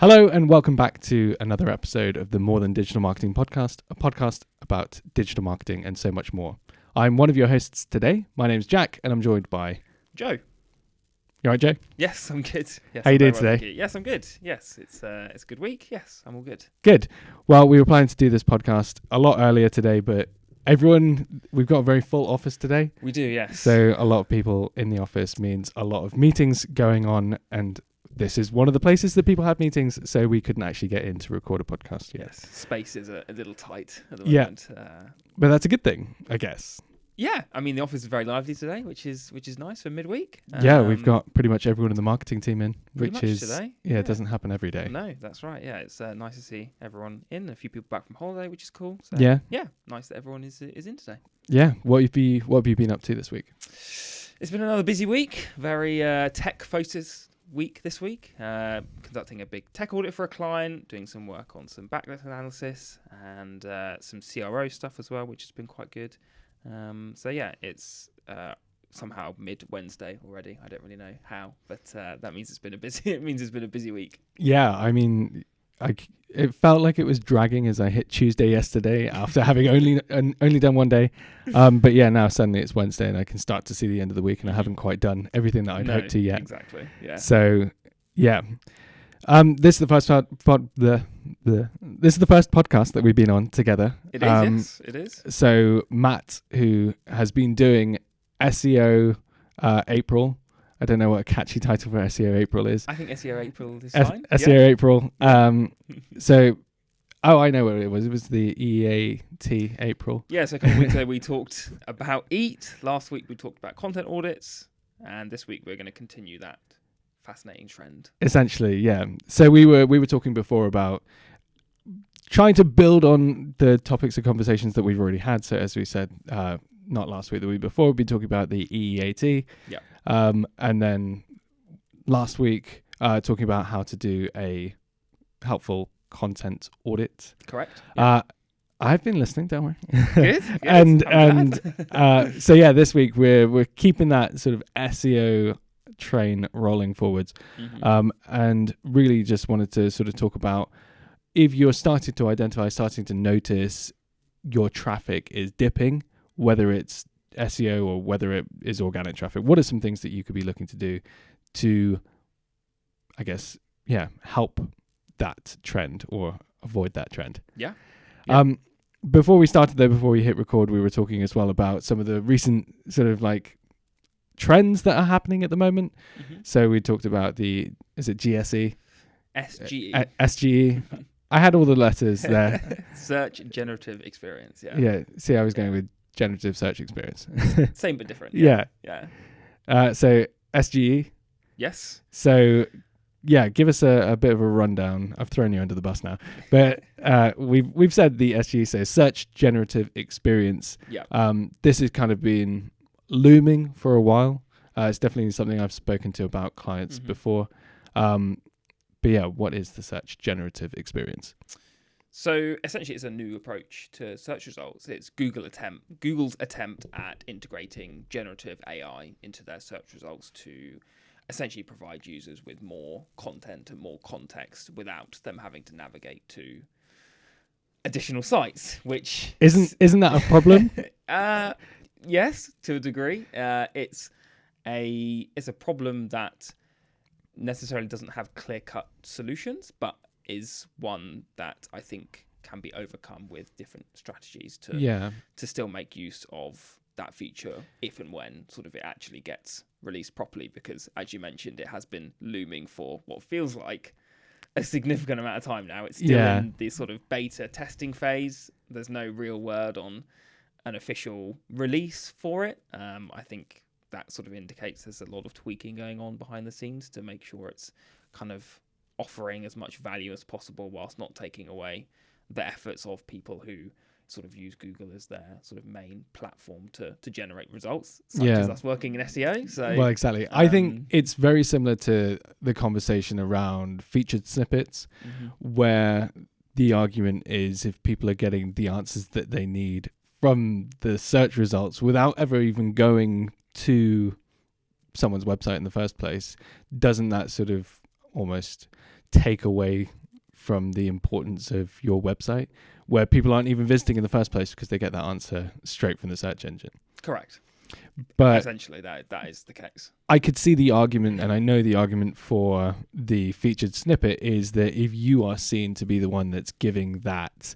Hello and welcome back to another episode of the More Than Digital Marketing podcast, a podcast about digital marketing and so much more. I'm one of your hosts today. My name's Jack and I'm joined by Joe. You all right, Joe? Yes, I'm good. Yes, How you doing today? Yes, I'm good. Yes, it's a good week. Yes, I'm all good. Good. Well, we were planning to do this podcast a lot earlier today, but we've got a very full office today. We do, yes. So a lot of people in the office means a lot of meetings going on, and this is one of the places that people have meetings, so we couldn't actually get in to record a podcast yet. Yes, space is a little tight at the Yeah. moment. But that's a good thing, I guess. Yeah, I mean the office is very lively today, which is nice for midweek. Yeah, we've got pretty much everyone in the marketing team in, pretty which much is today. it doesn't happen every day. No, that's right. Yeah, it's nice to see everyone in. A few people back from holiday, which is cool. So, Yeah, nice that everyone is in today. yeah. What have you been up to this week? It's been another busy week. Very tech focused week this week. Conducting a big tech audit for a client, doing some work on some backlist analysis and some CRO stuff as well, which has been quite good. So yeah, it's somehow mid Wednesday already. I don't really know how, but that means it's been a busy week. Yeah, I mean, it felt like it was dragging as I hit Tuesday yesterday after having only done one day. But yeah, now suddenly it's Wednesday and I can start to see the end of the week, and I haven't quite done everything that I'd hoped to yet. Exactly. Yeah. So yeah, this is the first this is the first podcast that we've been on together. It is. Yes, it is. So Matt, who has been doing SEO April. I don't know what a catchy title for SEO April is. I think SEO April is fine. SEO April. I know what it was. It was the EAT April. Yeah, so a couple of weeks ago we talked about EAT. Last week we talked about content audits. And this week we're going to continue that fascinating trend. Essentially, yeah. So we were talking before about trying to build on the topics of conversations that we've already had. So as we said, not last week, the week before, we've been talking about the EAT. Yeah. And then last week, talking about how to do a helpful content audit. Correct. Yeah. I've been listening, don't worry. Good. and so yeah, this week we're keeping that sort of SEO train rolling forwards, and really just wanted to sort of talk about if you're starting to notice your traffic is dipping, whether it's SEO or whether it is organic traffic. What are some things that you could be looking to do to, I guess, help that trend or avoid that trend? Yeah. Before we started though, before we hit record, we were talking as well about some of the recent sort of like trends that are happening at the moment. So we talked about is it GSE? SGE. SGE. I had all the letters there. Search Generative Experience. Yeah. Yeah. See, I was going with generative search experience. Same but different. Yeah. So SGE. Yes. So yeah, give us a bit of a rundown. I've thrown you under the bus now, but we've said the SGE, so Search Generative Experience. Yeah. This has kind of been looming for a while. It's definitely something I've spoken to about clients before. But yeah, what is the Search Generative Experience? So essentially, it's a new approach to search results. It's Google's attempt at integrating generative AI into their search results to essentially provide users with more content and more context without them having to navigate to additional sites, which isn't that a problem? Yes, to a degree. It's a problem that necessarily doesn't have clear-cut solutions, but is one that I think can be overcome with different strategies to still make use of that feature if and when sort of it actually gets released properly, because as you mentioned, it has been looming for what feels like a significant amount of time now. It's still in the sort of beta testing phase. There's no real word on an official release for it. I think that sort of indicates there's a lot of tweaking going on behind the scenes to make sure it's kind of offering as much value as possible whilst not taking away the efforts of people who sort of use Google as their sort of main platform to generate results, such as us working in SEO. So, well, exactly. I think it's very similar to the conversation around featured snippets, where the argument is if people are getting the answers that they need from the search results without ever even going to someone's website in the first place, doesn't that sort of almost take away from the importance of your website, where people aren't even visiting in the first place because they get that answer straight from the search engine. Correct. But essentially, that is the case. I could see the argument, and I know the argument for the featured snippet is that if you are seen to be the one that's giving that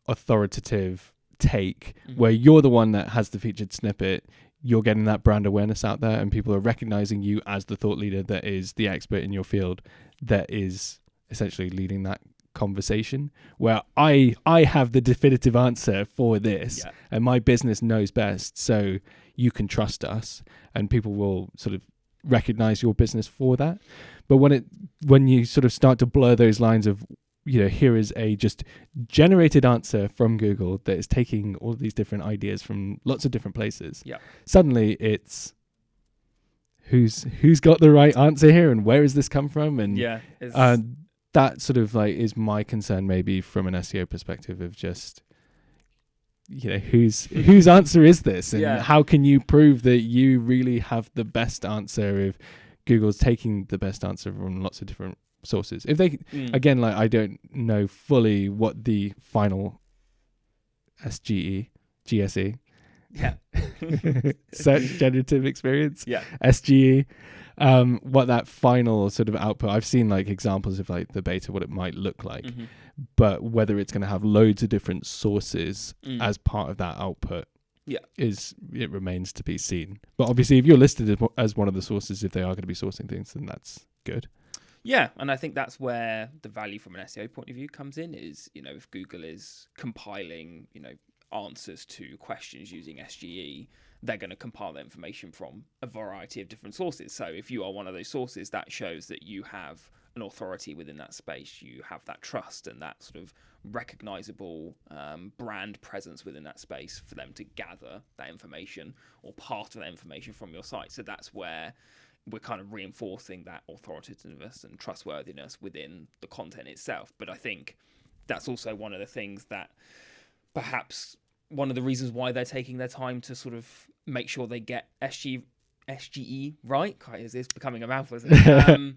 authoritative take, where you're the one that has the featured snippet, you're getting that brand awareness out there, and people are recognizing you as the thought leader that is the expert in your field, that is essentially leading that conversation, where I have the definitive answer for this, and my business knows best, so you can trust us, and people will sort of recognize your business for that. But when you sort of start to blur those lines of, here is a just generated answer from Google that is taking all these different ideas from lots of different places, suddenly it's who's got the right answer here, and where has this come from? And that sort of like is my concern, maybe from an SEO perspective, of just, whose answer is this, and how can you prove that you really have the best answer if Google's taking the best answer from lots of different sources? If they again, like, I don't know fully what the final GSE search generative experience SGE, what that final sort of output, I've seen like examples of like the beta, what it might look like, but whether it's going to have loads of different sources as part of that output, it remains to be seen. But obviously, if you're listed as one of the sources, if they are going to be sourcing things, then that's good. Yeah, and I think that's where the value from an SEO point of view comes in, is, if Google is compiling, answers to questions using SGE, they're going to compile the information from a variety of different sources. So if you are one of those sources, that shows that you have an authority within that space. You have that trust and that sort of recognizable brand presence within that space for them to gather that information or part of that information from your site. So that's where we're kind of reinforcing that authoritativeness and trustworthiness within the content itself. But I think that's also one of the things that perhaps one of the reasons why they're taking their time to sort of make sure they get SGE right. It's becoming a mouthful, isn't it?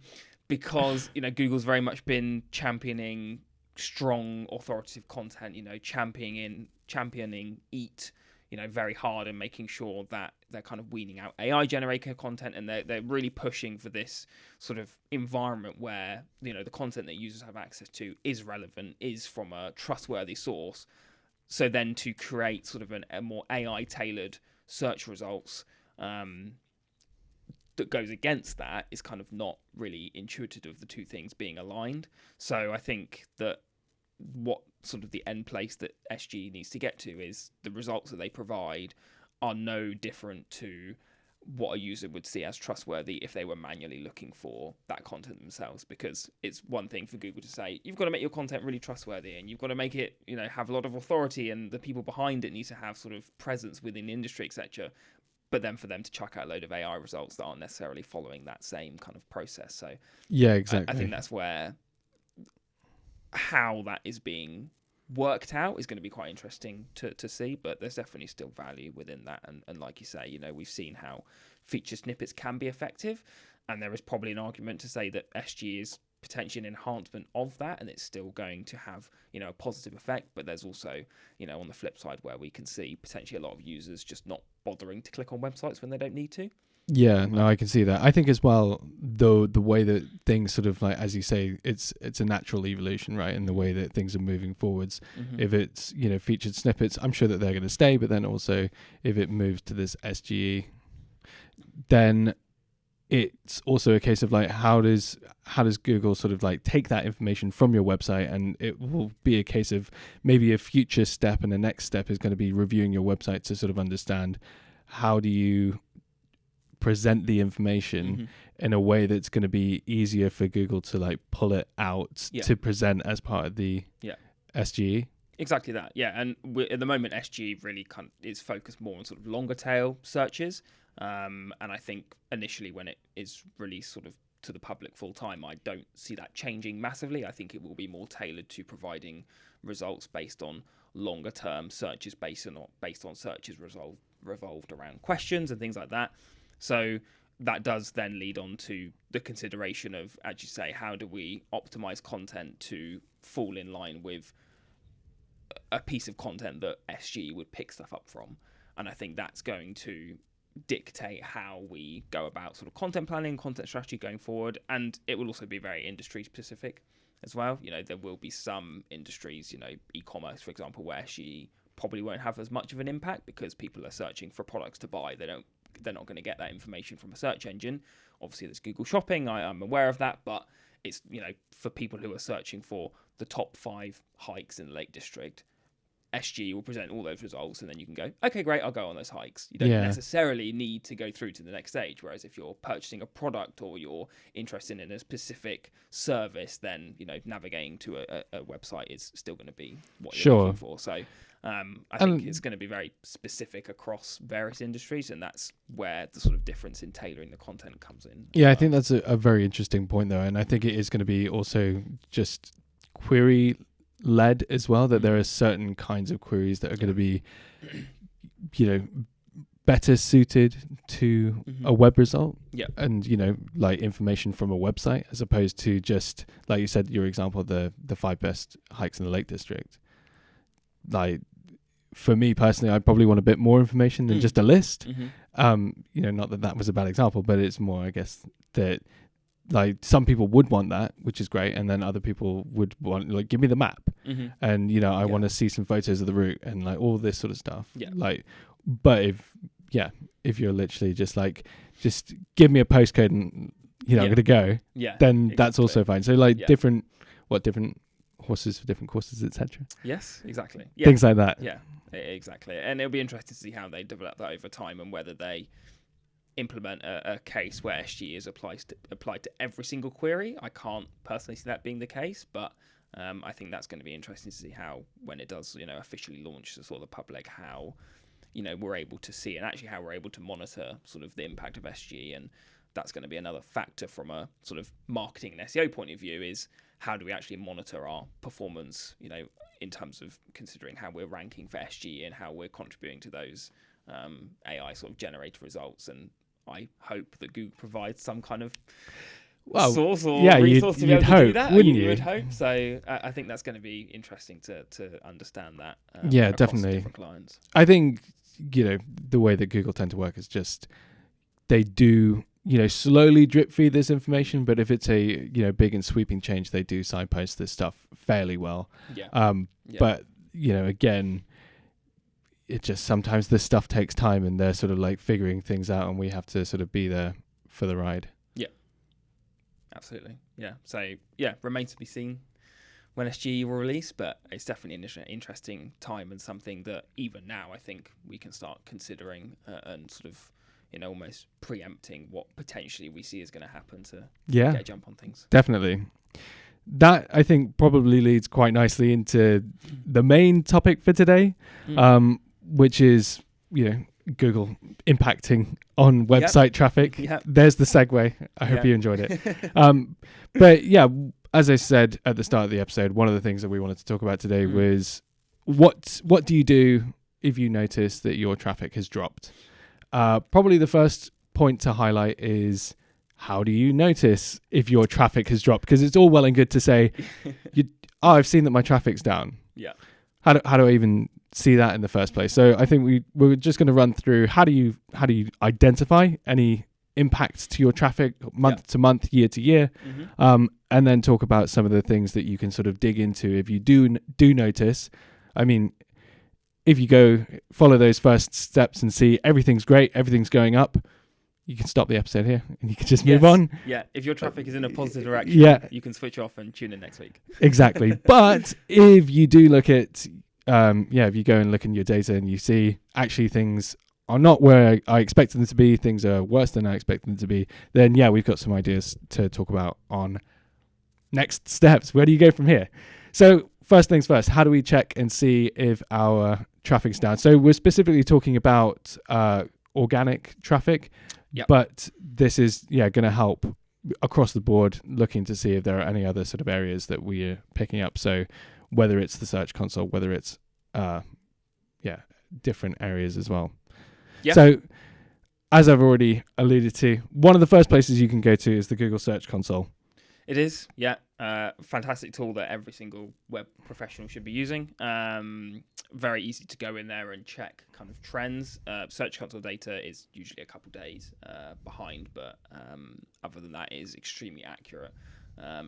Because, Google's very much been championing strong authoritative content, championing EAT, very hard, and making sure that they're kind of weaning out AI generated content, and they're really pushing for this sort of environment where, the content that users have access to is relevant, is from a trustworthy source. So then to create sort of a more AI tailored search results that goes against that is kind of not really intuitive of the two things being aligned. So I think that what sort of the end place that SG needs to get to is the results that they provide are no different to what a user would see as trustworthy if they were manually looking for that content themselves. Because it's one thing for Google to say, you've got to make your content really trustworthy, and you've got to make it, have a lot of authority, and the people behind it need to have sort of presence within the industry, etc. But then for them to chuck out a load of AI results that aren't necessarily following that same kind of process. So yeah, exactly. I think that's where how that is being worked out is going to be quite interesting to see, but there's definitely still value within that. And like you say, we've seen how feature snippets can be effective, and there is probably an argument to say that SG is potentially an enhancement of that, and it's still going to have, a positive effect. But there's also, on the flip side, where we can see potentially a lot of users just not bothering to click on websites when they don't need to. Yeah, no, I can see that. I think as well, though, the way that things sort of like, as you say, it's a natural evolution, right? And the way that things are moving forwards. If it's, featured snippets, I'm sure that they're going to stay. But then also, if it moves to this SGE, then it's also a case of like, how does Google sort of like take that information from your website, and it will be a case of maybe a future step, and the next step is going to be reviewing your website to sort of understand how do you present the information in a way that's going to be easier for Google to like pull it out to present as part of the SGE. Exactly that, yeah. And at the moment, SGE really is focused more on sort of longer tail searches. And I think initially when it is released sort of to the public full time, I don't see that changing massively. I think it will be more tailored to providing results based on longer term searches, based on searches revolved around questions and things like that. So that does then lead on to the consideration of, as you say, how do we optimize content to fall in line with a piece of content that SG would pick stuff up from. And I think that's going to dictate how we go about sort of content planning, content strategy going forward. And it will also be very industry specific as well. There will be some industries, e-commerce, for example, where SG probably won't have as much of an impact because people are searching for products to buy. They're not going to get that information from a search engine. Obviously, there's Google Shopping. I'm aware of that, but it's, for people who are searching for the top 5 hikes in the Lake District, SG will present all those results, and then you can go, okay, great, I'll go on those hikes. You don't necessarily need to go through to the next stage. Whereas if you're purchasing a product or you're interested in a specific service, then navigating to a website is still going to be what you're looking for. So I think it's going to be very specific across various industries, and that's where the sort of difference in tailoring the content comes in. Yeah, I think that's a very interesting point, though, and I think it is going to be also just query led as well, that there are certain kinds of queries that are going to be better suited to a web result, and like information from a website, as opposed to just, like you said, your example, the 5 best hikes in the Lake District. Like, for me personally, I probably want a bit more information than just a list. Not that was a bad example, but it's more, I guess, that like some people would want that, which is great, and then other people would want, like, give me the map, and I want to see some photos of the route and like all this sort of stuff. But if you're literally just like, just give me a postcode and I'm gonna go, then that's also fine. So like different horses for different courses, etc. Yes, exactly. Things like that. Yeah, exactly. And it'll be interesting to see how they develop that over time, and whether they implement a case where SG is applied to every single query. I can't personally see that being the case, but I think that's going to be interesting to see how, when it does, officially launch to sort of the public, how we're able to see, and actually how we're able to monitor sort of the impact of SG. And that's going to be another factor from a sort of marketing and SEO point of view, is how do we actually monitor our performance, in terms of considering how we're ranking for SG and how we're contributing to those AI sort of generated results. And I hope that Google provides some kind of source or resource to be able to do that. Wouldn't you? You would hope. So I think that's going to be interesting to understand that. Definitely. Different clients. I think, the way that Google tend to work is just, they do, slowly drip feed this information, but if it's a, big and sweeping change, they do signpost this stuff fairly well. But, again, it just, sometimes this stuff takes time, and they're sort of like figuring things out, and we have to sort of be there for the ride. Absolutely. So remains to be seen when SG will release, but it's definitely an interesting time, and something that even now I think we can start considering and sort of almost preempting what potentially we see is going to happen to get a jump on things. Definitely. That, I think, probably leads quite nicely into the main topic for today, which is, Google impacting on website traffic. There's the segue. I hope you enjoyed it. But as I said at the start of the episode, one of the things that we wanted to talk about today was what do you do if you notice that your traffic has dropped? Probably the first point to highlight is, how do you notice if your traffic has dropped? Because it's all well and good to say, I've seen that my traffic's down. How do I even see that in the first place? So I think we're just going to run through how do you identify any impacts to your traffic month to month, year to year, and then talk about some of the things that you can sort of dig into if you do notice. I mean, if you go follow those first steps and see everything's great, everything's going up, you can stop the episode here and you can just move on. If your traffic is in a positive direction, you can switch off and tune in next week. Exactly. But if you do look at, if you go and look in your data and you see actually things are not where I expected them to be, things are worse than I expected them to be, then we've got some ideas to talk about on next steps. Where do you go from here? So first things first, how do we check and see if our traffic's down? So we're specifically talking about organic traffic. But this is going to help across the board, looking to see if there are any other sort of areas that we are picking up. So whether it's the Search Console, whether it's different areas as well. So as I've already alluded to, one of the first places you can go to is the Google Search Console. It is, yeah. Fantastic tool that every single web professional should be using. Very easy to go in there and check kind of trends. Search Console data is usually a couple days behind, but other than that, it is extremely accurate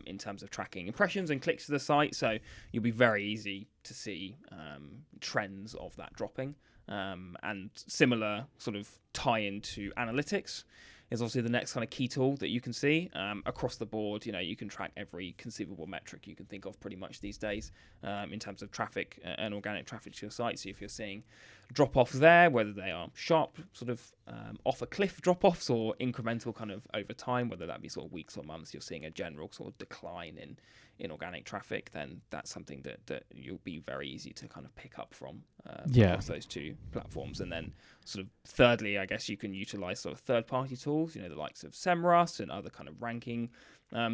in terms of tracking impressions and clicks to the site. So you'll be very easy to see trends of that dropping. And similar sort of tie into analytics is obviously the next kind of key tool that you can see across the board. You can track every conceivable metric you can think of pretty much these days in terms of traffic and organic traffic to your site. So if you're seeing drop-offs there, whether they are sharp sort of off a cliff drop-offs or incremental kind of over time, whether that be sort of weeks or months, you're seeing a general sort of decline in organic traffic, then that's something that you'll be very easy to kind of pick up from across those two platforms. And then sort of thirdly, I guess you can utilize sort of third-party tools, the likes of SEMrush and other kind of ranking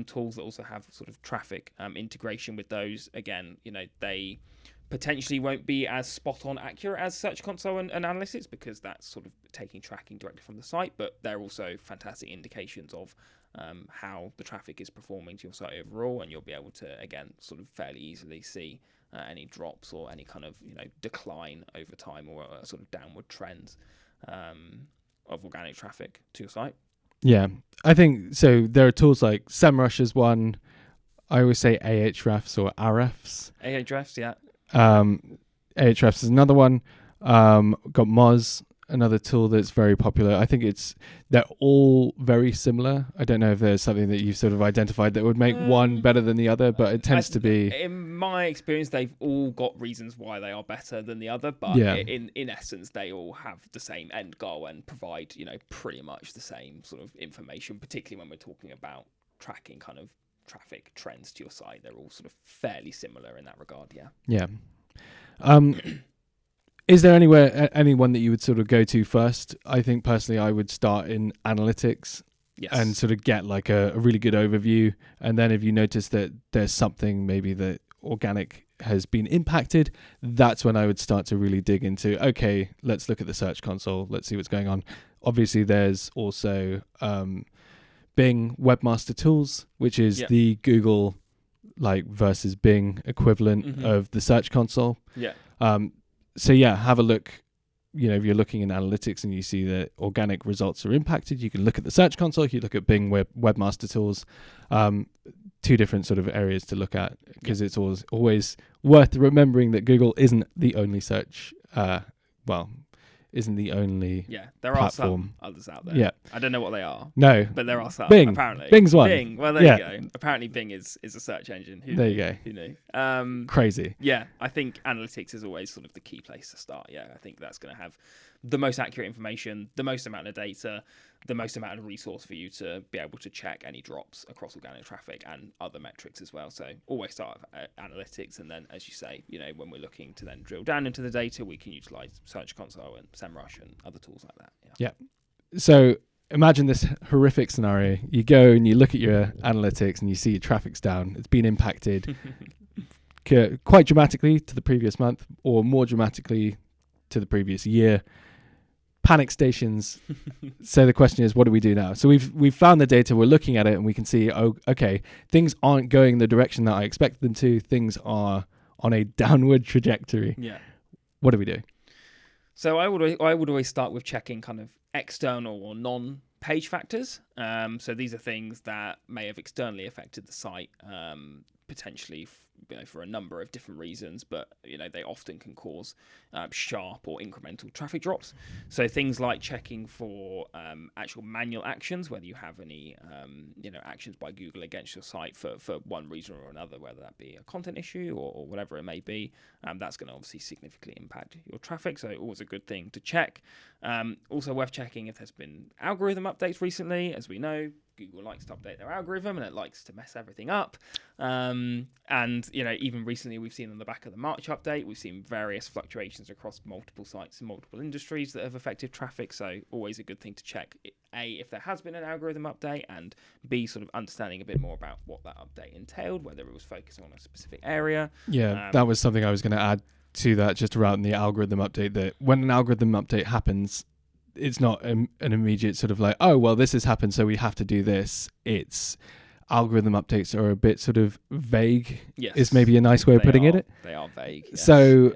tools that also have sort of traffic integration with those. Again, they potentially won't be as spot on accurate as Search Console and analytics, because that's sort of taking tracking directly from the site, but they're also fantastic indications of how the traffic is performing to your site overall, and you'll be able to, again, sort of fairly easily see any drops or any kind of decline over time, or sort of downward trends of organic traffic to your site. Yeah, I think so. There are tools like SEMrush is one. I always say Ahrefs or Ahrefs. Ahrefs, yeah. Ahrefs is another one. Got Moz, another tool that's very popular. I think they're all very similar. I don't know if there's something that you've sort of identified that would make one better than the other, but it tends to be. In my experience, they've all got reasons why they are better than the other, but in essence, they all have the same end goal and provide, pretty much the same sort of information, particularly when we're talking about tracking kind of traffic trends to your site. They're all sort of fairly similar in that regard, yeah. Yeah. Is there anyone that you would sort of go to first? I think personally I would start in analytics. Yes. And sort of get like a really good overview. And then if you notice that there's something maybe that organic has been impacted, that's when I would start to really dig into, okay, let's look at the Search Console. Let's see what's going on. Obviously, there's also Bing Webmaster Tools, which is the Google versus Bing equivalent of the Search Console. Yeah. So have a look. If you're looking in analytics and you see that organic results are impacted, you can look at the Search Console. You look at Bing Webmaster Tools. Two different sort of areas to look at, because it's always worth remembering that Google isn't the only search. Isn't the only there platform. Are some others out there. Yeah. I don't know what they are. No. But there are some, Bing. apparently. Bing's one. Bing. Well, there you go. Apparently Bing is a search engine. Who knew? Crazy. Yeah, I think analytics is always sort of the key place to start. Yeah, I think that's going to have the most accurate information, the most amount of data, the most amount of resource for you to be able to check any drops across organic traffic and other metrics as well. So always start with analytics, and then, as you say, when we're looking to then drill down into the data, we can utilize Search Console and SEMrush and other tools like that. Yeah. So imagine this horrific scenario. You go and you look at your analytics and you see your traffic's down. It's been impacted quite dramatically to the previous month, or more dramatically to the previous year. Panic stations. So the question is, what do we do now? So we've found the data, we're looking at it, and we can see, okay, things aren't going the direction that I expected them to. Things are on a downward trajectory. Yeah. What do we do? So I would always start with checking kind of external or non-page factors. So these are things that may have externally affected the site, potentially for a number of different reasons, but they often can cause sharp or incremental traffic drops. So things like checking for actual manual actions, whether you have any actions by Google against your site for one reason or another, whether that be a content issue or whatever it may be. That's going to obviously significantly impact your traffic, so always a good thing to check. Also worth checking if there's been algorithm updates recently. As we know, Google likes to update their algorithm and it likes to mess everything up. And even recently we've seen on the back of the March update, we've seen various fluctuations across multiple sites and multiple industries that have affected traffic. So always a good thing to check, A, if there has been an algorithm update, and B, sort of understanding a bit more about what that update entailed, whether it was focusing on a specific area. Yeah, that was something I was going to add to that, just around the algorithm update, that when an algorithm update happens, it's not an immediate sort of like, oh, well, this has happened, so we have to do this. It's algorithm updates are a bit sort of vague. Yes. Is maybe a nice way of putting it. They are vague. Yes. So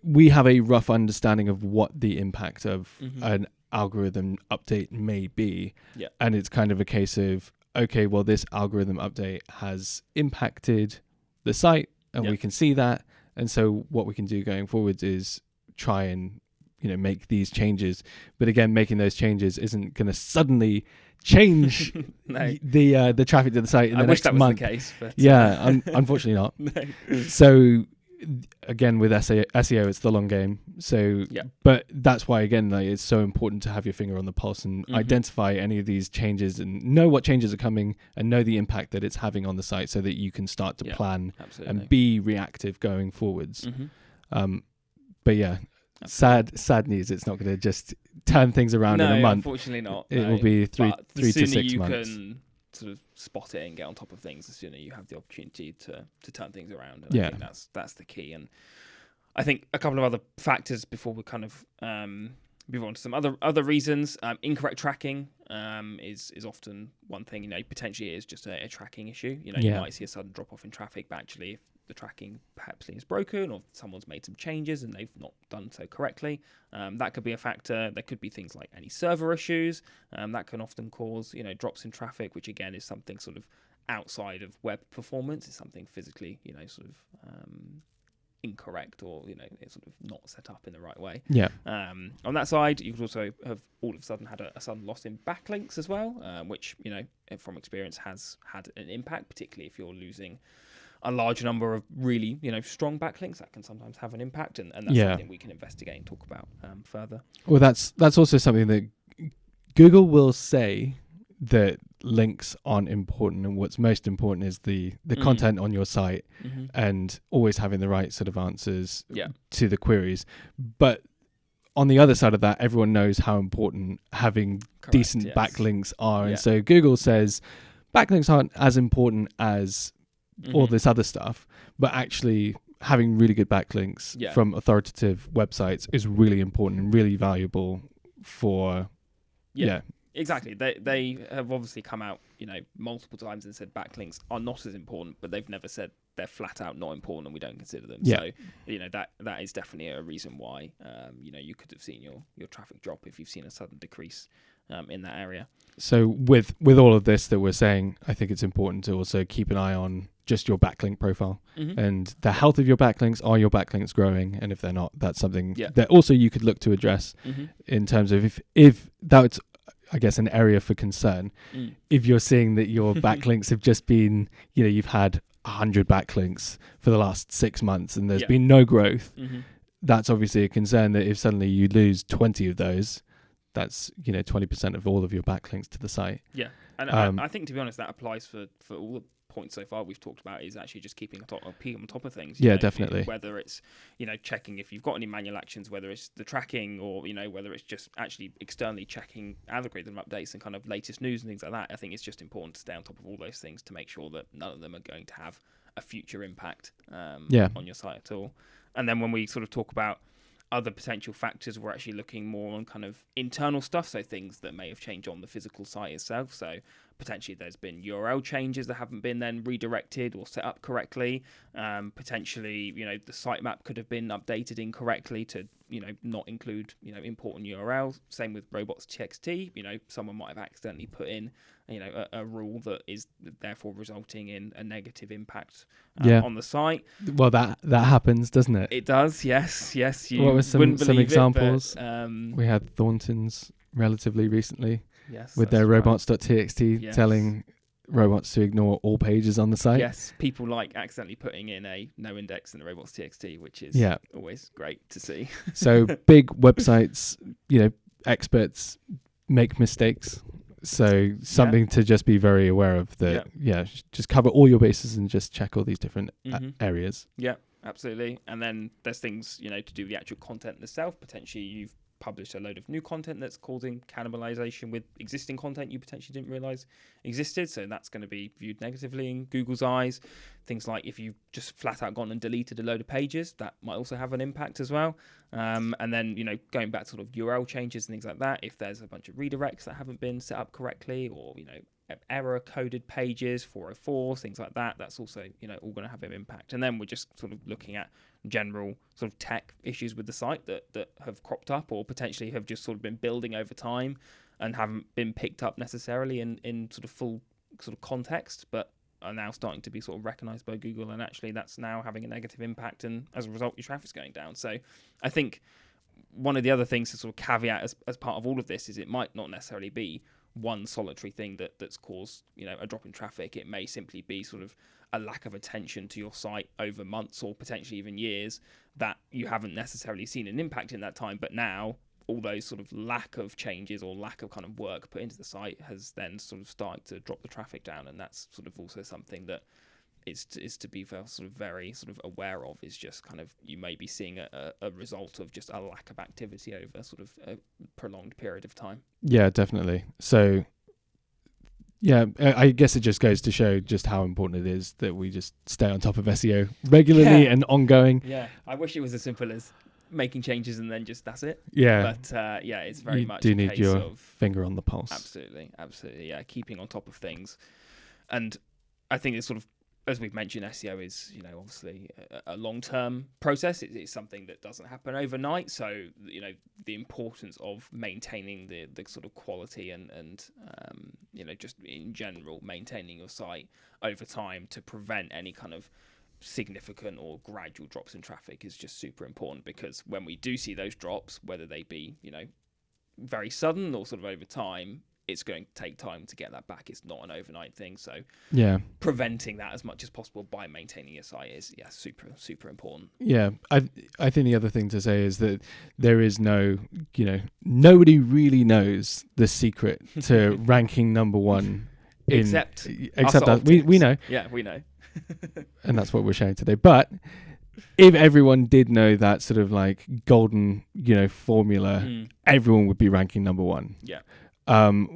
we have a rough understanding of what the impact of an algorithm update may be. Yeah. And it's kind of a case of, okay, well, this algorithm update has impacted the site, and we can see that. And so what we can do going forwards is try and, make these changes. But again, making those changes isn't going to suddenly change the traffic to the site in the next month. I wish that was the case. But, unfortunately not. No. So again, with SEO, it's the long game. So, but that's why, again, it's so important to have your finger on the pulse and identify any of these changes and know what changes are coming and know the impact that it's having on the site so that you can start to plan and be reactive going forwards. But yeah, sad news. It's not going to just turn things around in a month. Unfortunately not. It will be three to 6 months. The sooner you can sort of spot it and get on top of things, the sooner you have the opportunity to turn things around. And I think that's the key. And I think a couple of other factors before we kind of move on to some other reasons. Incorrect tracking is often one thing. Potentially it is just a tracking issue. You might see a sudden drop off in traffic, but actually if the tracking perhaps is broken or someone's made some changes and they've not done so correctly, that could be a factor. There could be things like any server issues that can often cause drops in traffic, which again is something sort of outside of web performance. It's something physically sort of incorrect or it's sort of not set up in the right way. On that side, you could also have all of a sudden had a sudden loss in backlinks as well, which from experience has had an impact, particularly if you're losing a large number of really, strong backlinks. That can sometimes have an impact, and that's something we can investigate and talk about further. Well, that's also something that Google will say that links aren't important, and what's most important is the content on your site and always having the right sort of answers to the queries. But on the other side of that, everyone knows how important having decent backlinks are. And so Google says backlinks aren't as important as all this other stuff, but actually having really good backlinks from authoritative websites is really important and really valuable for exactly. They have obviously come out multiple times and said backlinks are not as important, but they've never said they're flat out not important and we don't consider them. So that is definitely a reason why you could have seen your traffic drop if you've seen a sudden decrease in that area. So with all of this that we're saying, I think it's important to also keep an eye on just your backlink profile and the health of your backlinks. Are your backlinks growing? And if they're not, that's something that also you could look to address in terms of if that's, I guess, an area for concern. If you're seeing that your backlinks have just been, you've had 100 backlinks for the last 6 months and there's been no growth, that's obviously a concern. That if suddenly you lose 20 of those, that's 20% of all of your backlinks to the site. And I think, to be honest, that applies for all the points so far we've talked about, is actually just keeping on top of things. Definitely. Whether it's checking if you've got any manual actions, whether it's the tracking, or whether it's just actually externally checking algorithm updates and kind of latest news and things like that. I think it's just important to stay on top of all those things to make sure that none of them are going to have a future impact on your site at all. And then when we sort of talk about other potential factors, we're actually looking more on kind of internal stuff, so things that may have changed on the physical site itself. So potentially there's been URL changes that haven't been then redirected or set up correctly. Potentially, the sitemap could have been updated incorrectly to, not include, important URLs. Same with robots.txt. Someone might have accidentally put in, a rule that is therefore resulting in a negative impact on the site. Well, that happens, doesn't it? It does, yes. You what were some examples? We had Thornton's relatively recently. Yes, with their robots.txt telling robots to ignore all pages on the site. Yes, people like accidentally putting in a no index in the robots.txt, which is always great to see. So big websites, experts make mistakes. So something to just be very aware of that. Just cover all your bases and just check all these different areas. Yeah, absolutely. And then there's things, to do with the actual content itself. Potentially you've published a load of new content that's causing cannibalization with existing content you potentially didn't realize existed. So that's going to be viewed negatively in Google's eyes. Things like if you've just flat out gone and deleted a load of pages, that might also have an impact as well. And then, going back to sort of URL changes and things like that, if there's a bunch of redirects that haven't been set up correctly, or, error coded pages, 404, things like that, that's also, all going to have an impact. And then we're just sort of looking at general sort of tech issues with the site that have cropped up or potentially have just sort of been building over time and haven't been picked up necessarily in sort of full sort of context, but are now starting to be sort of recognized by Google, and actually that's now having a negative impact, and as a result your traffic's going down. So I think one of the other things to sort of caveat as part of all of this is it might not necessarily be one solitary thing that's caused a drop in traffic. It may simply be sort of a lack of attention to your site over months or potentially even years that you haven't necessarily seen an impact in that time, but now all those sort of lack of changes or lack of kind of work put into the site has then sort of started to drop the traffic down. And that's sort of also something that is to be sort of very sort of aware of, is just kind of you may be seeing a result of just a lack of activity over sort of a prolonged period of time. Yeah, definitely. So yeah, I guess it just goes to show just how important it is that we just stay on top of SEO regularly and ongoing. Yeah, I wish it was as simple as making changes and then just that's it. Yeah. But it's very much do a need case your of finger on the pulse. Absolutely. Yeah, keeping on top of things. And I think it's sort of, as we've mentioned, SEO is, obviously a long-term process. It's something that doesn't happen overnight. So, the importance of maintaining the sort of quality and just in general, maintaining your site over time to prevent any kind of significant or gradual drops in traffic is just super important, because when we do see those drops, whether they be, very sudden or sort of over time, it's going to take time to get that back. It's not an overnight thing. So preventing that as much as possible by maintaining your site is super, super important. Yeah. I think the other thing to say is that there is no, nobody really knows the secret to ranking number one except us. We know. Yeah, we know. And that's what we're showing today. But if everyone did know that sort of like golden, formula, everyone would be ranking number one. Yeah.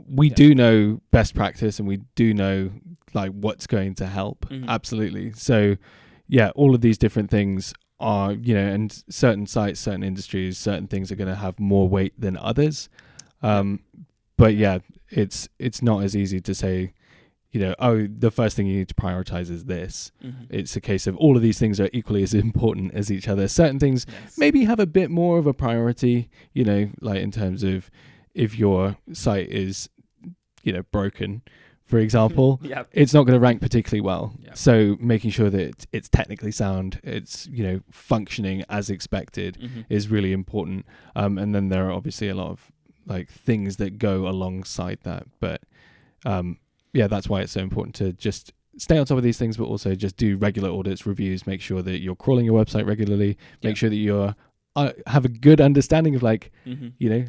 We do know best practice, and we do know like what's going to help. Absolutely. So yeah, all of these different things are, and certain sites, certain industries, certain things are going to have more weight than others. But yeah, it's not as easy to say, the first thing you need to prioritize is this. It's a case of all of these things are equally as important as each other. Certain things maybe have a bit more of a priority, like in terms of if your site is, broken, for example, it's not going to rank particularly well. So making sure that it's technically sound, it's, functioning as expected is really important. And then there are obviously a lot of like things that go alongside that. But that's why it's so important to just stay on top of these things, but also just do regular audits, reviews, make sure that you're crawling your website regularly, make sure that you're have a good understanding of like,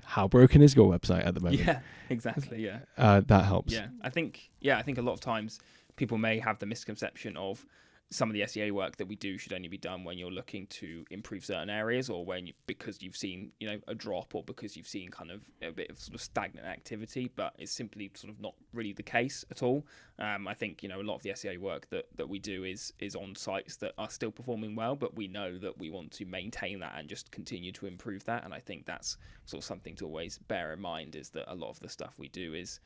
how broken is your website at the moment. Yeah, exactly. Yeah. That helps. Yeah. I think a lot of times people may have the misconception of some of the SEO work that we do should only be done when you're looking to improve certain areas, or because you've seen, a drop, or because you've seen kind of a bit of sort of stagnant activity, but it's simply sort of not really the case at all. I think, a lot of the SEO work that we do is on sites that are still performing well, but we know that we want to maintain that and just continue to improve that. And I think that's sort of something to always bear in mind, is that a lot of the stuff we do is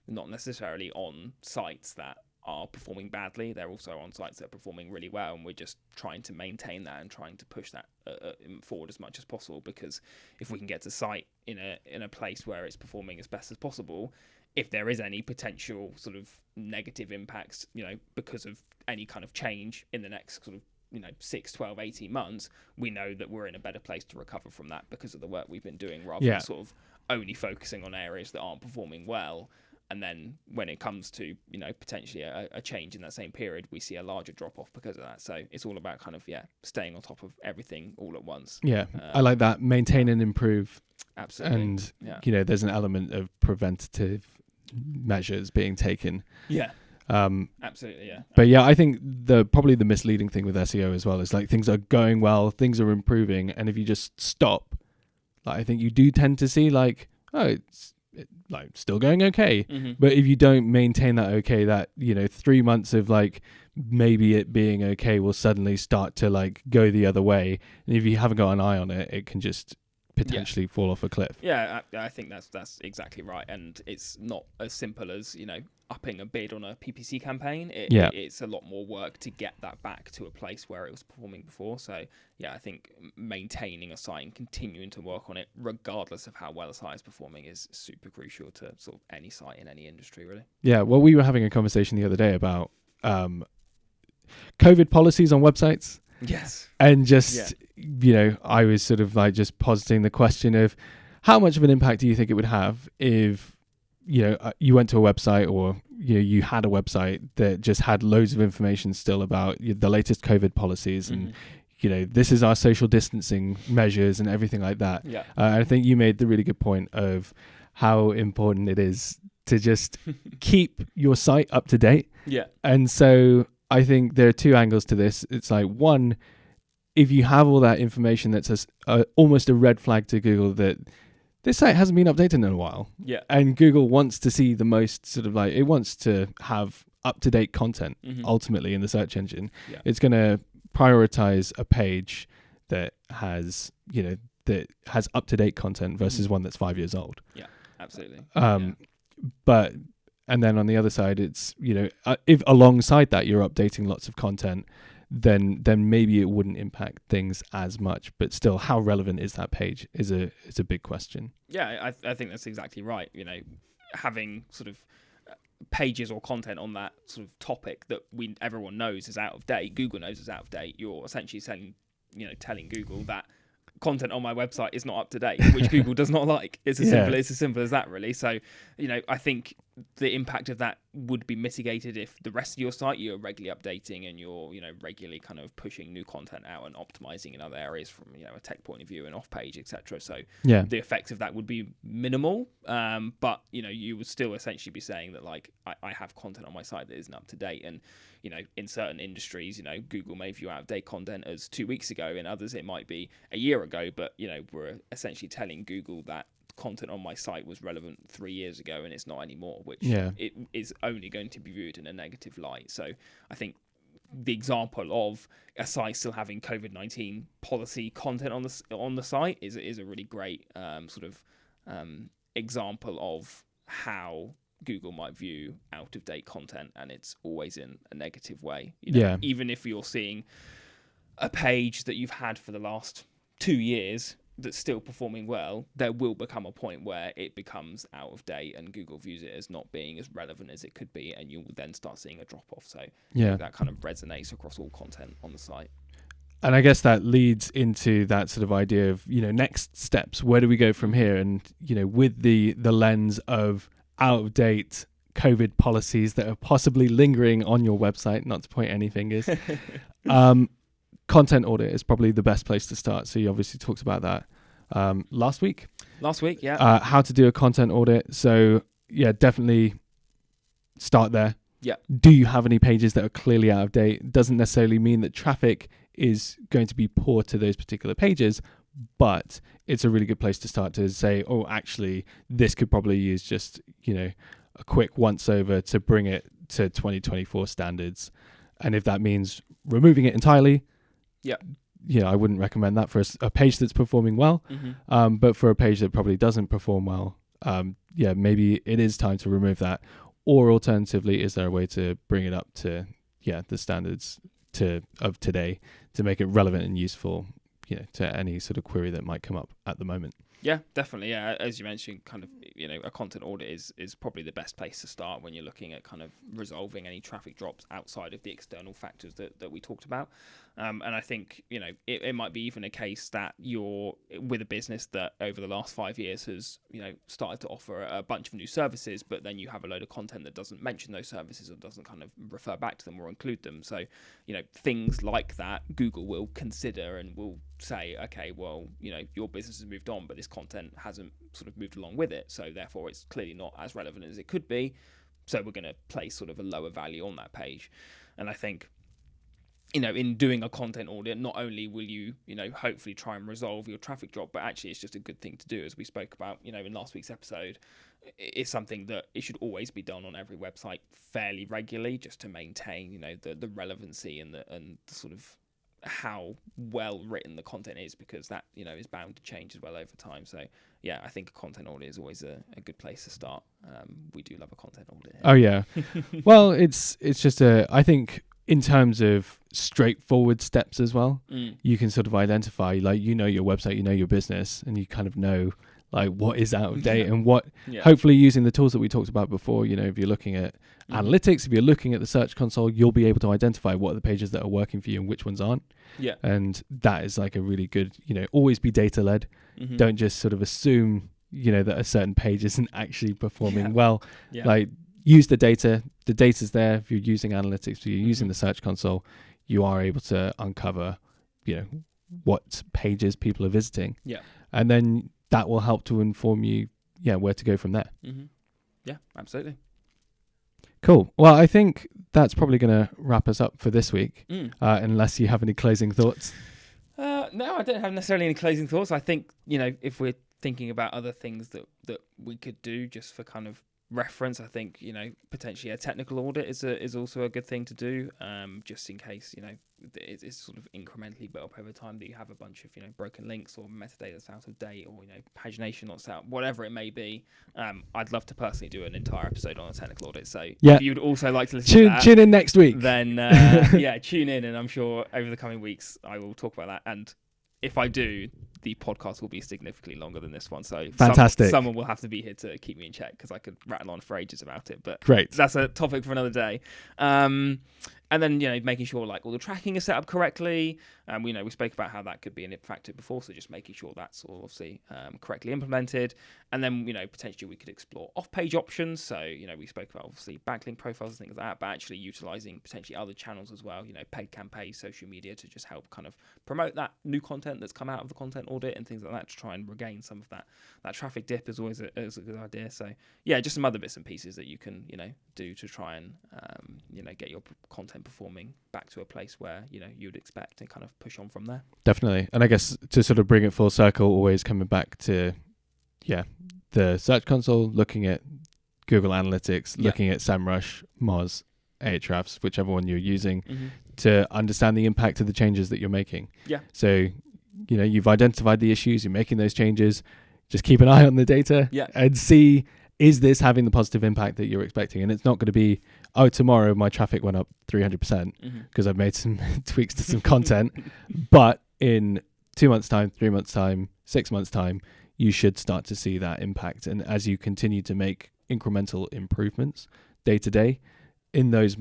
not necessarily on sites that are performing badly. They're also on sites that are performing really well, and we're just trying to maintain that and trying to push that forward as much as possible, because if we can get to site in a place where it's performing as best as possible, if there is any potential sort of negative impacts, because of any kind of change in the next sort of 6, 12, 18 months, we know that we're in a better place to recover from that because of the work we've been doing, rather than sort of only focusing on areas that aren't performing well. And then when it comes to, potentially a change in that same period, we see a larger drop off because of that. So it's all about kind of, staying on top of everything all at once. Yeah, I like that. Maintain and improve. Absolutely. And, there's an element of preventative measures being taken. Yeah. Absolutely, yeah. But I think probably the misleading thing with SEO as well is like things are going well, things are improving, and if you just stop, like I think you do tend to see like, oh, it's like still going okay. Mm-hmm. But if you don't maintain that okay, that 3 months of like maybe it being okay will suddenly start to like go the other way, and if you haven't got an eye on it, it can just potentially fall off a cliff. Yeah, I think that's exactly right, and it's not as simple as upping a bid on a PPC campaign. It's a lot more work to get that back to a place where it was performing before. So yeah, I think maintaining a site and continuing to work on it, regardless of how well a site is performing, is super crucial to sort of any site in any industry, really. Yeah, well, we were having a conversation the other day about COVID policies on websites. Yes. And just, I was sort of like just positing the question of how much of an impact do you think it would have if, you went to a website, or, you had a website that just had loads of information still about the latest COVID policies and, this is our social distancing measures and everything like that. Yeah. I think you made the really good point of how important it is to just keep your site up to date. Yeah. And so I think there are two angles to this. It's like, one, if you have all that information that's almost a red flag to Google that this site hasn't been updated in a while. Yeah. And Google wants to see the most sort of like, it wants to have up-to-date content ultimately in the search engine. Yeah. It's going to prioritize a page that has, that has up-to-date content versus one that's 5 years old. Yeah, absolutely. But, and then on the other side, it's, if alongside that you're updating lots of content, then maybe it wouldn't impact things as much. But still, how relevant is that page is a big question. Yeah, I think that's exactly right. Having sort of pages or content on that sort of topic that everyone knows is out of date, Google knows is out of date, you're essentially telling Google that content on my website is not up to date, which Google does not like. It's as simple as that, really. So, I think the impact of that would be mitigated if the rest of your site you're regularly updating and you're regularly kind of pushing new content out and optimizing in other areas from a tech point of view and off page, etc. So the effects of that would be minimal, but you would still essentially be saying that like I have content on my site that isn't up to date, and in certain industries Google may view out of date content as 2 weeks ago, in others it might be a year ago, but we're essentially telling Google that content on my site was relevant 3 years ago and it's not anymore, which it is only going to be viewed in a negative light. So I think the example of a site still having COVID-19 policy content on the site is a really great example of how Google might view out of date content, and it's always in a negative way. Even if you're seeing a page that you've had for the last 2 years that's still performing well, there will become a point where it becomes out of date and Google views it as not being as relevant as it could be, and you'll then start seeing a drop off. So that kind of resonates across all content on the site. And I guess that leads into that sort of idea of next steps. Where do we go from here? And with the lens of out of date COVID policies that are possibly lingering on your website, not to point any fingers, content audit is probably the best place to start. So you obviously talked about that last week. Yeah. How to do a content audit. So definitely start there. Yeah. Do you have any pages that are clearly out of date? Doesn't necessarily mean that traffic is going to be poor to those particular pages, but it's a really good place to start to say, oh, actually, this could probably use just, a quick once over to bring it to 2024 standards. And if that means removing it entirely, I wouldn't recommend that for a page that's performing well. But for a page that probably doesn't perform well, maybe it is time to remove that. Or alternatively, is there a way to bring it up to the standards of today to make it relevant and useful, to any sort of query that might come up at the moment? Yeah, definitely. Yeah, as you mentioned, kind of, a content audit is probably the best place to start when you're looking at kind of resolving any traffic drops outside of the external factors that we talked about. And I think, it might be even a case that you're with a business that over the last 5 years has, started to offer a bunch of new services, but then you have a load of content that doesn't mention those services or doesn't kind of refer back to them or include them. So, things like that, Google will consider and will say, okay, well, your business has moved on, but this content hasn't sort of moved along with it. So therefore it's clearly not as relevant as it could be. So we're going to place sort of a lower value on that page. And I think in doing a content audit, not only will you, hopefully try and resolve your traffic drop, but actually it's just a good thing to do, as we spoke about, in last week's episode. It's something that it should always be done on every website fairly regularly, just to maintain, the relevancy and the sort of how well written the content is, because that, is bound to change as well over time. So yeah, I think a content audit is always a good place to start. We do love a content audit here. Oh yeah. Well, it's just I think in terms of straightforward steps as well, you can sort of identify, like, your website, your business, and you kind of know like what is out of date and what, hopefully using the tools that we talked about before, if you're looking at analytics, if you're looking at the search console, you'll be able to identify what are the pages that are working for you and which ones aren't. Yeah. And that is like a really good, always be data led. Don't just sort of assume, that a certain page isn't actually performing well. Yeah. Like, use the data. The data's there. If you're using analytics, if you're using the search console, you are able to uncover, what pages people are visiting. Yeah. And then that will help to inform you, where to go from there. Yeah, absolutely. Cool. Well, I think that's probably going to wrap us up for this week, unless you have any closing thoughts. No, I don't have necessarily any closing thoughts. I think, if we're thinking about other things that we could do just for kind of reference, I think, potentially a technical audit is also a good thing to do, just in case, it's sort of incrementally built up over time that you have a bunch of, broken links or metadata that's out of date, or, pagination not set up, whatever it may be. I'd love to personally do an entire episode on a technical audit. So if you'd also like to listen to that, tune in next week. Then, tune in, and I'm sure over the coming weeks I will talk about that. And if I do, the podcast will be significantly longer than this one. So fantastic. Someone will have to be here to keep me in check, because I could rattle on for ages about it. But great. That's a topic for another day. And then, making sure like all the tracking is set up correctly. We spoke about how that could be an factor before. So just making sure that's all obviously correctly implemented. And then, potentially we could explore off-page options. So, we spoke about obviously backlink profiles and things like that, but actually utilizing potentially other channels as well, paid campaigns, social media, to just help kind of promote that new content that's come out of the content audit and things like that, to try and regain some of that traffic dip is always a good idea. So yeah, just some other bits and pieces that you can, do to try and, get your content performing back to a place where, you'd expect, and kind of push on from there. Definitely. And I guess to sort of bring it full circle, always coming back to, the search console, looking at Google Analytics, looking at SEMrush, Moz, Ahrefs, whichever one you're using, to understand the impact of the changes that you're making. Yeah. So, you've identified the issues, you're making those changes, just keep an eye on the data and see, is this having the positive impact that you're expecting? And it's not going to be, tomorrow my traffic went up 300% because I've made some tweaks to some content. But in 2 months' time, 3 months' time, 6 months' time, you should start to see that impact. And as you continue to make incremental improvements day to day, in those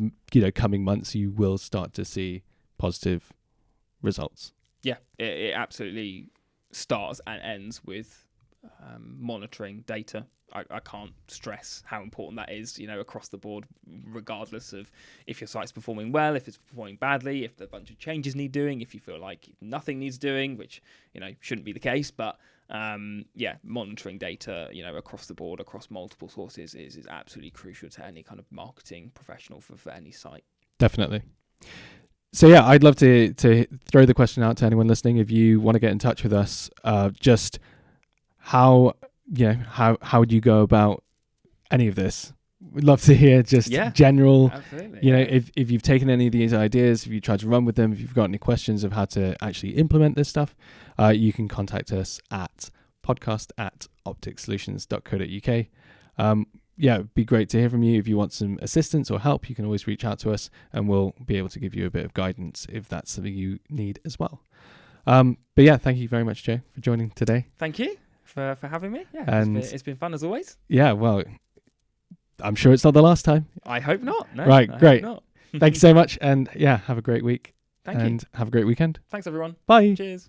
coming months, you will start to see positive results. Yeah, it absolutely starts and ends with monitoring data. I can't stress how important that is, across the board, regardless of if your site's performing well, if it's performing badly, if a bunch of changes need doing, if you feel like nothing needs doing, which, shouldn't be the case. But monitoring data, across the board, across multiple sources is absolutely crucial to any kind of marketing professional for any site. Definitely. So yeah, I'd love to throw the question out to anyone listening. If you want to get in touch with us, just how would you go about any of this? We'd love to hear just general, if you've taken any of these ideas, if you tried to run with them, if you've got any questions of how to actually implement this stuff, you can contact us at podcast@optixsolutions.co.uk. It'd be great to hear from you. If you want some assistance or help, you can always reach out to us, and we'll be able to give you a bit of guidance if that's something you need as well. But yeah, thank you very much, Joe, for joining today. Thank you for having me. Yeah, and it's been fun as always. Yeah, well, I'm sure it's not the last time. I hope not. No, right, great. Thank you so much, and have a great week. Thank you. And have a great weekend. Thanks, everyone. Bye. Cheers.